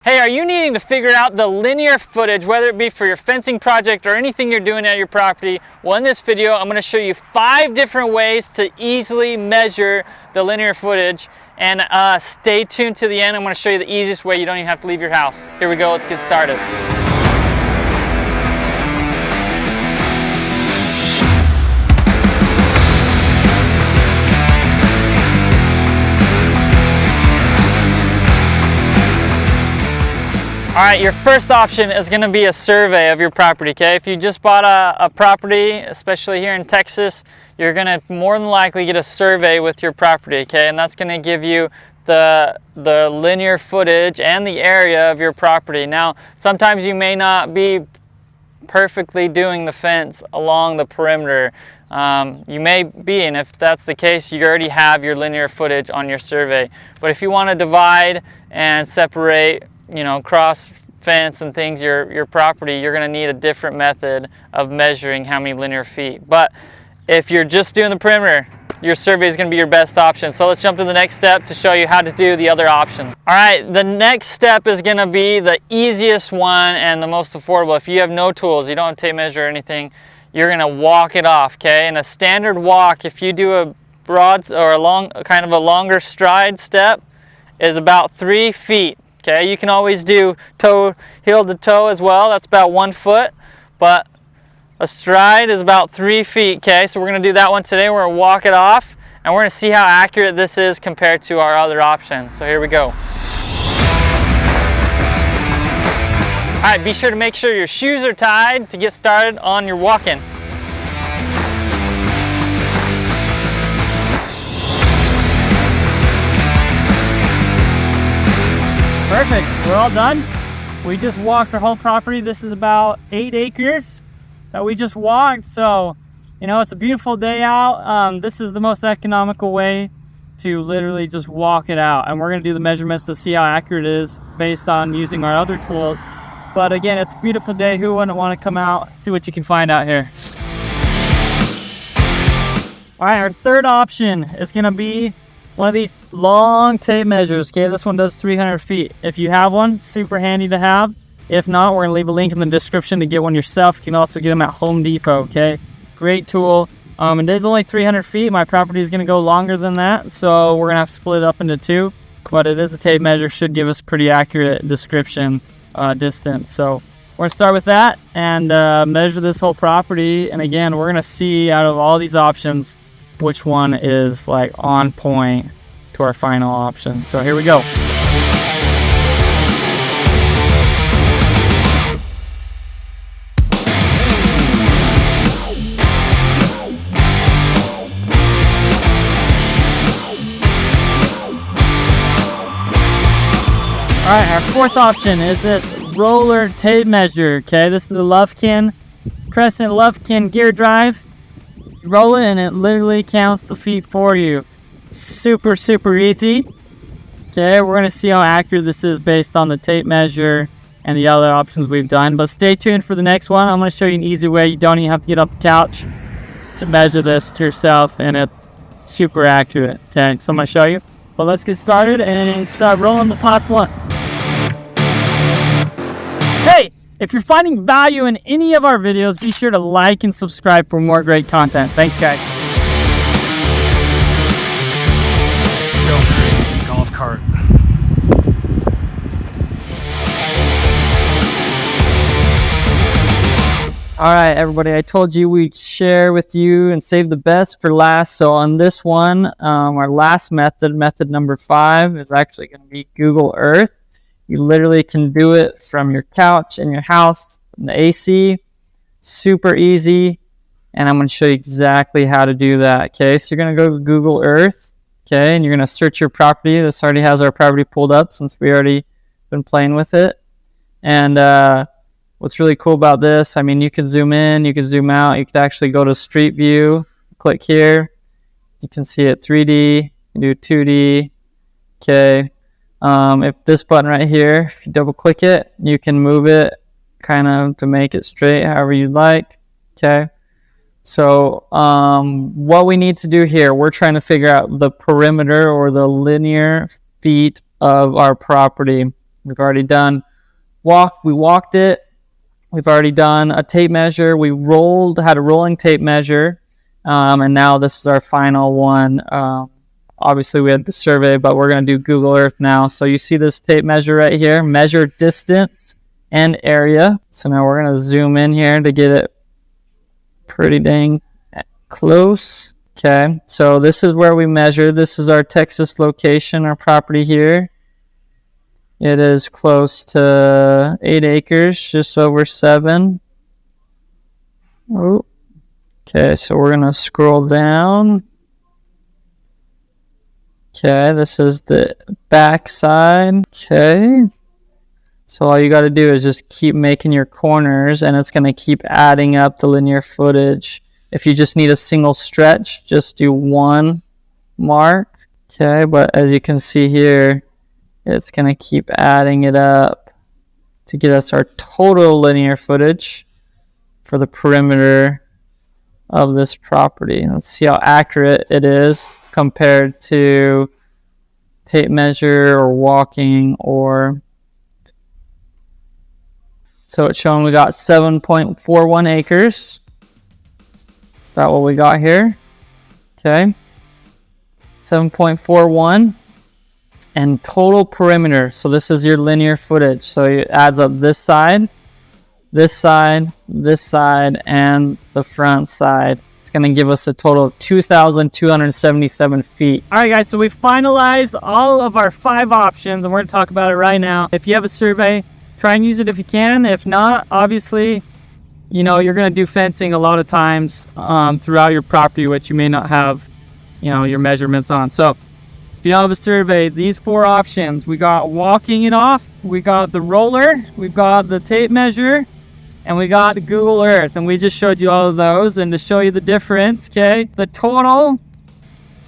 Hey, are you needing to figure out the linear footage, whether it be for your fencing project or anything you're doing at your property? Well, in this video, I'm going to show you 5 different ways to easily measure the linear footage. And stay tuned to the end. I'm going to show you the easiest way. You don't even have to leave your house. Here we go. Let's get started. All right, your first option is going to be a survey of your property, okay? If you just bought a property, especially here in Texas, you're going to more than likely get a survey with your property, okay? And that's going to give you the linear footage and the area of your property. Now, sometimes you may not be perfectly doing the fence along the perimeter. You may be, and if that's the case, you already have your linear footage on your survey. But if you want to divide and separate, cross fence and things, your property, you're going to need a different method of measuring how many linear feet. But if you're just doing the perimeter, your survey is going to be your best option. So let's jump to the next step to show you how to do the other option. All right, the next step is going to be the easiest one and the most affordable. If you have no tools, you don't have tape measure or anything, you're going to walk it off, okay? And a standard walk, if you do a broad or a longer stride step, is about 3 feet. Okay, you can always do heel to toe as well. That's about 1 foot, but a stride is about 3 feet. Okay, so we're going to do that one today. We're going to walk it off, and we're going to see how accurate this is compared to our other options. So here we go. All right, be sure to make sure your shoes are tied to get started on your walking. Perfect, we're all done. We just walked our whole property. This is about 8 acres that we just walked. So, it's a beautiful day out. This is the most economical way to literally just walk it out. And we're gonna do the measurements to see how accurate it is based on using our other tools. But again, it's a beautiful day. Who wouldn't wanna come out, see what you can find out here. All right, our third option is gonna be one of these long tape measures, okay? This one does 300 feet. If you have one, super handy to have. If not, we're gonna leave a link in the description to get one yourself. You can also get them at Home Depot, okay? Great tool. It is only 300 feet. My property is gonna go longer than that, so we're gonna have to split it up into 2. But it is a tape measure, should give us pretty accurate description distance. So we're gonna start with that and measure this whole property. And again, we're gonna see out of all these options, which one is like on point to our final option. So here we go. All right, our fourth option is this roller tape measure. Okay, this is the Lufkin Crescent Lufkin gear drive. You roll it and it literally counts the feet for you. Super easy. Okay, we're gonna see how accurate this is based on the tape measure and the other options we've done. But stay tuned for the next one. I'm gonna show you an easy way. You don't even have to get off the couch to measure this to yourself, and it's super accurate. Okay, so I'm gonna show you. But let's get started and start rolling the top one. Hey! If you're finding value in any of our videos, be sure to like and subscribe for more great content. Thanks, guys. It's a golf cart. All right, everybody, I told you we'd share with you and save the best for last. So on this one, our last method number 5, is actually going to be Google Earth. You literally can do it from your couch in your house, in the AC, super easy. And I'm going to show you exactly how to do that. Okay, so you're going to go to Google Earth, okay, and you're going to search your property. This already has our property pulled up since we already been playing with it. And what's really cool about this, you can zoom in, you can zoom out, you could actually go to Street View, click here. You can see it 3D, you do 2D, okay. If this button right here, if you double click it, you can move it kind of to make it straight however you'd like. Okay, so what we need to do here, we're trying to figure out the perimeter or the linear feet of our property. We've already done we walked it. We've already done a tape measure. We had a rolling tape measure. And now this is our final one. Obviously we had the survey, but we're going to do Google Earth now. So you see this tape measure right here, measure distance and area. So now we're going to zoom in here to get it pretty dang close. Okay, so this is where we measure. This is our Texas location, our property here. It is close to 8 acres, just over 7. Oh. Okay, so we're going to scroll down. Okay, this is the back side. Okay. So all you got to do is just keep making your corners, and it's going to keep adding up the linear footage. If you just need a single stretch, just do 1 mark. Okay, but as you can see here, it's going to keep adding it up to get us our total linear footage for the perimeter of this property. Let's see how accurate it is compared to tape measure or walking or... So it's showing we got 7.41 acres. Is that what we got here? Okay. 7.41. And total perimeter. So this is your linear footage. So it adds up this side, this side, this side, and the front side. It's going to give us a total of 2,277 feet. All right, guys, so we finalized all of our 5 options, and we're going to talk about it right now. If you have a survey, try and use it if you can. If not, obviously, you know, you're going to do fencing a lot of times throughout your property, which you may not have, you know, your measurements on. So if you don't have a survey, these 4 options, we got walking it off, we got the roller, we've got the tape measure, and we got Google Earth. And we just showed you all of those. And to show you the difference, okay, the total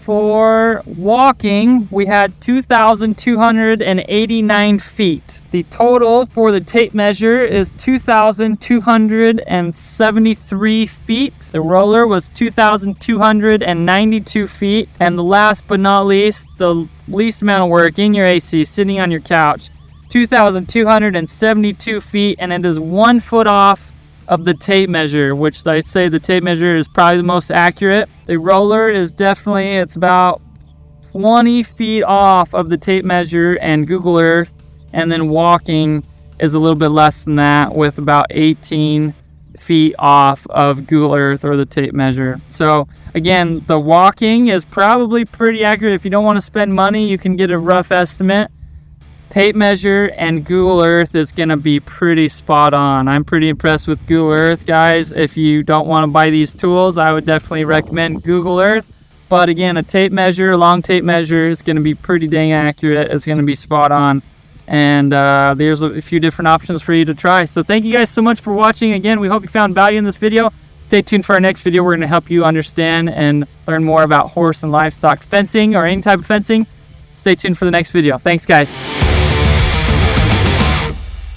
for walking, we had 2,289 feet. The total for the tape measure is 2,273 feet. The roller was 2,292 feet. And the last but not least, the least amount of work in your AC, sitting on your couch, 2,272 feet, and it is 1 foot off of the tape measure, which I'd say the tape measure is probably the most accurate. The roller is definitely, it's about 20 feet off of the tape measure and Google Earth, and then walking is a little bit less than that with about 18 feet off of Google Earth or the tape measure. So again, the walking is probably pretty accurate. If you don't want to spend money, you can get a rough estimate. Tape measure and Google Earth is going to be pretty spot on. I'm pretty impressed with Google Earth, guys. If you don't want to buy these tools, I would definitely recommend Google Earth. But again, a tape measure, a long tape measure is going to be pretty dang accurate. It's going to be spot on. And there's a few different options for you to try. So thank you guys so much for watching. Again, we hope you found value in this video. Stay tuned for our next video. We're going to help you understand and learn more about horse and livestock fencing or any type of fencing. Stay tuned for the next video. Thanks, guys.